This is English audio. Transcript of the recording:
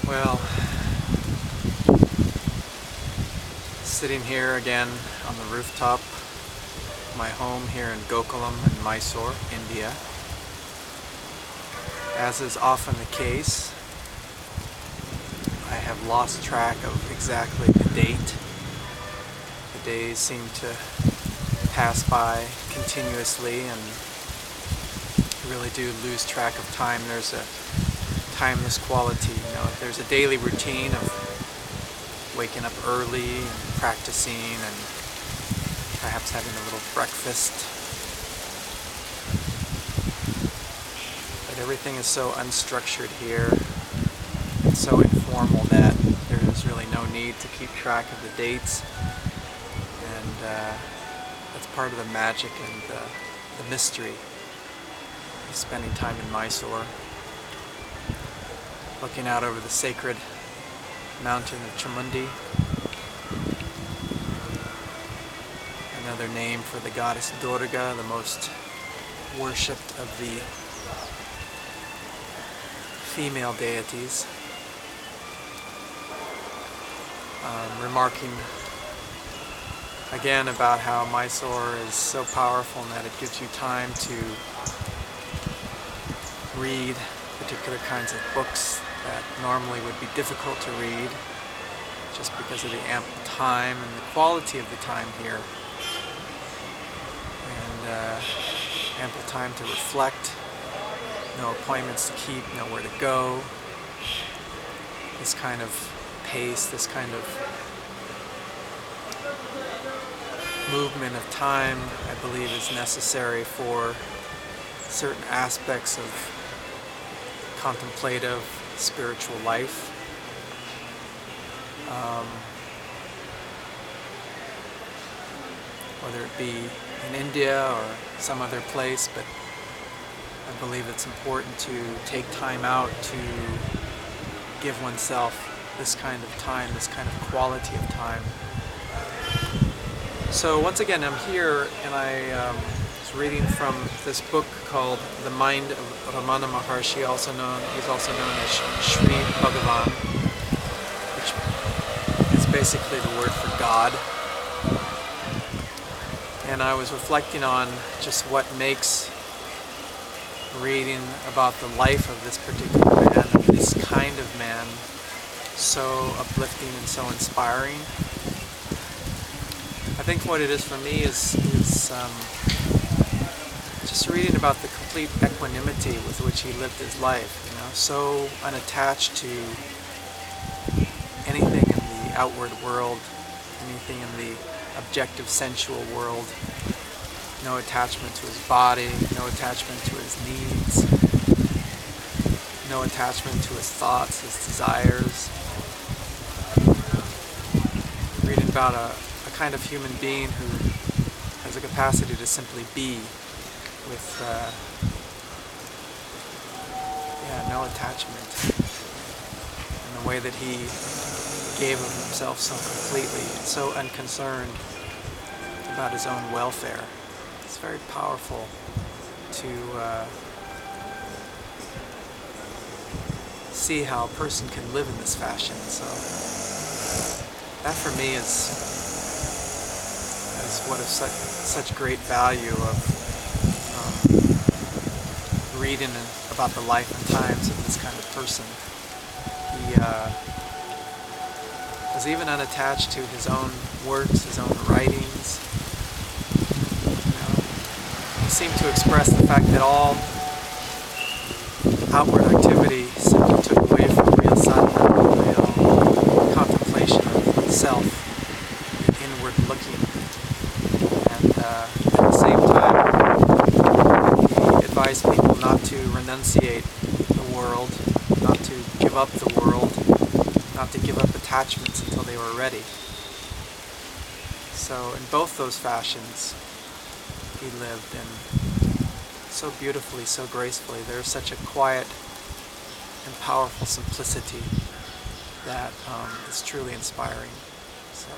Well, sitting here again on the rooftop of my home here in Gokulam in Mysore, India. As is often the case, I have lost track of exactly the date. The days seem to pass by continuously, and you really do lose track of time. There's a timeless quality, there's a daily routine of waking up early and practicing and perhaps having a little breakfast. But everything is so unstructured here, and so informal that there is really no need to keep track of the dates. And that's part of the magic and the mystery of spending time in Mysore. Looking out over the sacred mountain of Chamundi, another name for the goddess Durga, the most worshipped of the female deities. Remarking again about how Mysore is so powerful and that it gives you time to read particular kinds of books that normally would be difficult to read just because of the ample time and the quality of the time here, and ample time to reflect, no appointments to keep, nowhere to go. This kind of pace, this kind of movement of time, I believe, is necessary for certain aspects of contemplative spiritual life. Whether it be in India or some other place, but I believe it's important to take time out to give oneself this kind of time, this kind of quality of time. So once again, I'm here and I was reading from this book called The Mind of Ramana Maharshi, he's also known as Sri Bhagavan, which is basically the word for God. And I was reflecting on just what makes reading about the life of this particular man, of this kind of man, so uplifting and so inspiring. I think what it is for me is just reading about the complete equanimity with which he lived his life, so unattached to anything in the outward world, anything in the objective sensual world, no attachment to his body, no attachment to his needs, no attachment to his thoughts, his desires. Reading about a kind of human being who has a capacity to simply be with no attachment, in the way that he gave of himself so completely, so unconcerned about his own welfare. It's very powerful to see how a person can live in this fashion. So that for me is what is such great value of reading about the life and times of this kind of person. He was even unattached to his own works, his own writings. He seemed to express the fact that all outward activity simply took away from real sadhana, real contemplation of self, inward looking. And at the same time, he advised people not to renunciate the world, not to give up the world, not to give up attachments until they were ready. So in both those fashions, he lived, and so beautifully, so gracefully. There's such a quiet and powerful simplicity that is truly inspiring. So.